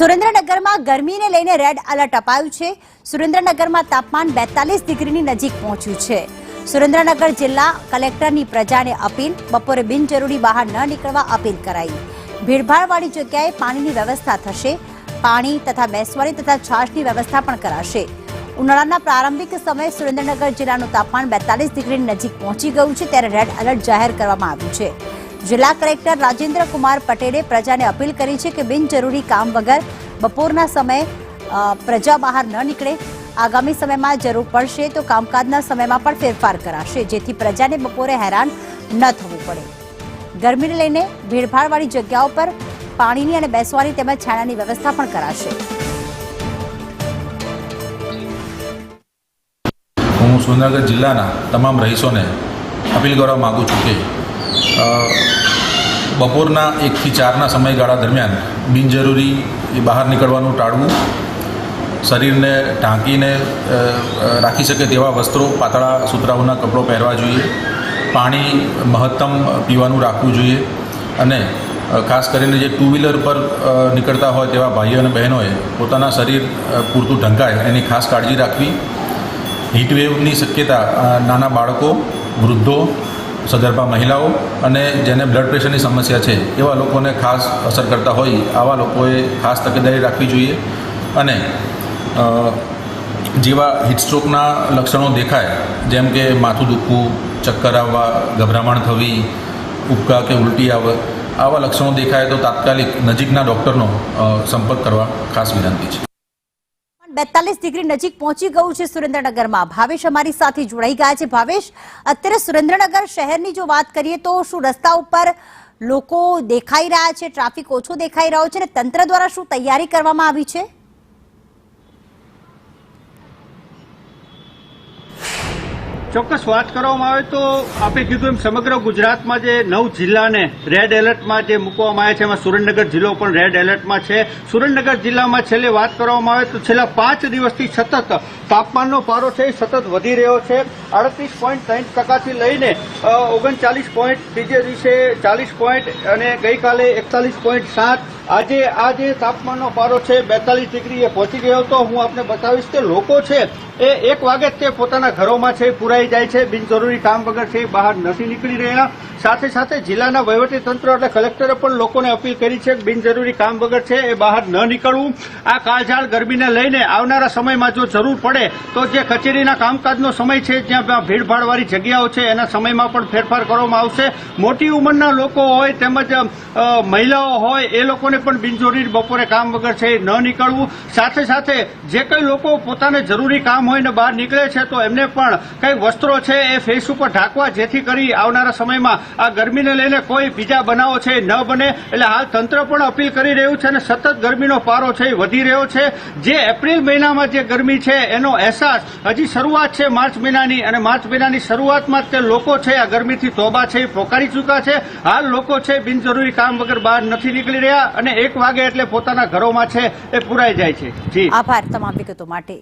સુરેન્દ્રનગરમાં ગરમીને લઈને રેડ એલર્ટ અપાયું છે। સુરેન્દ્રનગરમાં તાપમાન 42 ડિગ્રીની નજીક પહોંચ્યું છે। સુરેન્દ્રનગર જિલ્લા કલેક્ટરની પ્રજાને અપીલ, બપોરે બિનજરૂરી બહાર ન નીકળવા અપીલ કરાઈ। ભીડભાડવાળી જગ્યાએ પાણીની વ્યવસ્થા થશે। પાણી તથા બેસવાની તથા છાશની વ્યવસ્થા પણ કરાશે। ઉનાળાના પ્રારંભિક સમયે સુરેન્દ્રનગર જિલ્લાનું તાપમાન 42 ડિગ્રીની નજીક પહોંચી ગયું છે, ત્યારે રેડ એલર્ટ જાહેર કરવામાં આવ્યું છે। જિલ્લા કલેક્ટર રાજેન્દ્ર કુમાર પટેલે પ્રજાને અપીલ કરી છે કે બિનજરૂરી કામ વગર બપોરના સમયે પ્રજા બહાર ન નીકળે। આગામી સમયમાં જરૂર પડશે તો કામકાજના સમયમાં પણ ફેરફાર કરાશે, જેથી પ્રજાને બપોરે હેરાન ન થવું પડે। ગરમીને લઈને ભીડભાડવાળી જગ્યાઓ પર પાણીની અને બેસવાની તેમજ છાયાની વ્યવસ્થા પણ કરાશે। હું સુરેન્દ્રનગર જિલ્લાના તમામ રહીશોને અપીલ કરવા માગું છું કે બપોરના 1 થી 4ના સમયગાળા દરમિયાન બિનજરૂરી બહાર નીકળવાનું ટાળવું। શરીરને ઢાંકીને રાખી શકે તેવા વસ્ત્રો, પાતળા સુતરાઉના કપડો પહેરવા જોઈએ। પાણી મહત્તમ પીવાનું રાખવું જોઈએ અને ખાસ કરીને જે ટુ વ્હીલર પર નીકળતા હોય તેવા ભાઈઓ અને બહેનોએ પોતાના શરીર પૂરતું ઢંકાય એની ખાસ કાળજી રાખવી। હીટવેવની શક્યતા નાના બાળકો, વૃદ્ધો, સગર્ભા મહિલાઓ અને જેને બ્લડ પ્રેશરની સમસ્યા છે એવા લોકોને ખાસ અસર કરતા હોય આવા લોકોએ ખાસ તકેદારી રાખવી જોઈએ। અને જેવા હીટસ્ટ્રોકના લક્ષણો દેખાય, જેમ કે માથું દુખવું, ચક્કર આવવા, ગભરામણ થવી, ઉબકા કે ઉલટી આવે, આવા લક્ષણો દેખાય તો તાત્કાલિક નજીકના ડૉક્ટરનો સંપર્ક કરવા ખાસ વિનંતી છે। 42 ડિગ્રી નજીક પહોંચી ગયું છે સુરેન્દ્રનગરમાં। ભાવેશ અમારી સાથે જોડાઈ ગયા છે। ભાવેશ, અત્યારે સુરેન્દ્રનગર શહેરની જો વાત કરીએ તો શું રસ્તા ઉપર લોકો દેખાઈ રહ્યા છે, ટ્રાફિક ઓછો દેખાઈ રહ્યો છે અને તંત્ર દ્વારા શું તૈયારી કરવામાં આવી છે? ચોક્કસ વાત કરવામાં આવે તો આપણે કીધું એમ સમગ્ર ગુજરાતમાં જે 9 જિલ્લાને રેડ એલર્ટમાં જે મૂકવામાં આવ્યા છે એમાં સુરેન્દ્રનગર જિલ્લો પણ રેડ એલર્ટમાં છે। સુરેન્દ્રનગર જિલ્લામાં છેલ્લે વાત કરવામાં આવે તો છેલ્લા 5 દિવસથી સતત તાપમાનનો પારો છે એ સતત વધી રહ્યો છે। 38.3%થી લઈને 39 પોઈન્ટ, ત્રીજે દિવસે 40 પોઈન્ટ અને ગઈકાલે 41.7। આજે આ જે તાપમાનનો પારો છે 42 ડિગ્રીએ પહોંચી ગયો હતો। હું આપને બતાવીશ કે લોકો છે એ 1 વાગે તે પોતાના ઘરોમાં છે પુરાઈ જાય છે, બિનજરૂરી કામ વગર છે બહાર નથી નીકળી રહ્યા। સાથે સાથે જિલ્લાના વહીવટીતંત્ર એટલે કલેક્ટરે પણ લોકોને અપીલ કરી છે કે બિનજરૂરી કામ વગર છે એ બહાર ન નીકળવું। આ કાળઝાળ ગરમીને લઈને આવનારા સમયમાં જો જરૂર પડે તો જે કચેરીના કામકાજનો સમય છે, જ્યાં ભીડભાડવાળી જગ્યાઓ છે એના સમયમાં પણ ફેરફાર કરવામાં આવશે। મોટી ઉંમરના લોકો હોય તેમજ મહિલાઓ હોય એ લોકોને પણ બિનજરૂરી બપોરે કામ વગર છે ન નીકળવું। સાથે સાથે જે કંઈ લોકો પોતાને જરૂરી કામ હોય ને બહાર નીકળે છે તો એમને પણ કંઈ વસ્ત્રો છે એ ફેસ ઉપર ઢાંકવા, જેથી કરી આવનારા સમયમાં આ ગરમીને લઈને કોઈ બીજા બનાવો છે ન બને। એટલે હાલ તંત્ર પણ અપીલ કરી રહ્યું છે અને સતત ગરમીનો પારો છે એ વધી રહ્યો છે। જે એપ્રિલ મહિનામાં જે ગરમી છે એનો અહેસાસ હજી શરૂઆત છે માર્ચ મહિનાની, અને માર્ચ મહિનાની શરૂઆતમાં તે લોકો છે આ ગરમીથી તોબા છે એ પોકારી ચૂક્યા છે। હાલ લોકો છે બિનજરૂરી કામ વગર બહાર નથી નીકળી રહ્યા અને 1 વાગે એટલે પોતાના ઘરોમાં છે એ પુરાઈ જાય છે। જી, આભાર તમામ વિગતો માટે।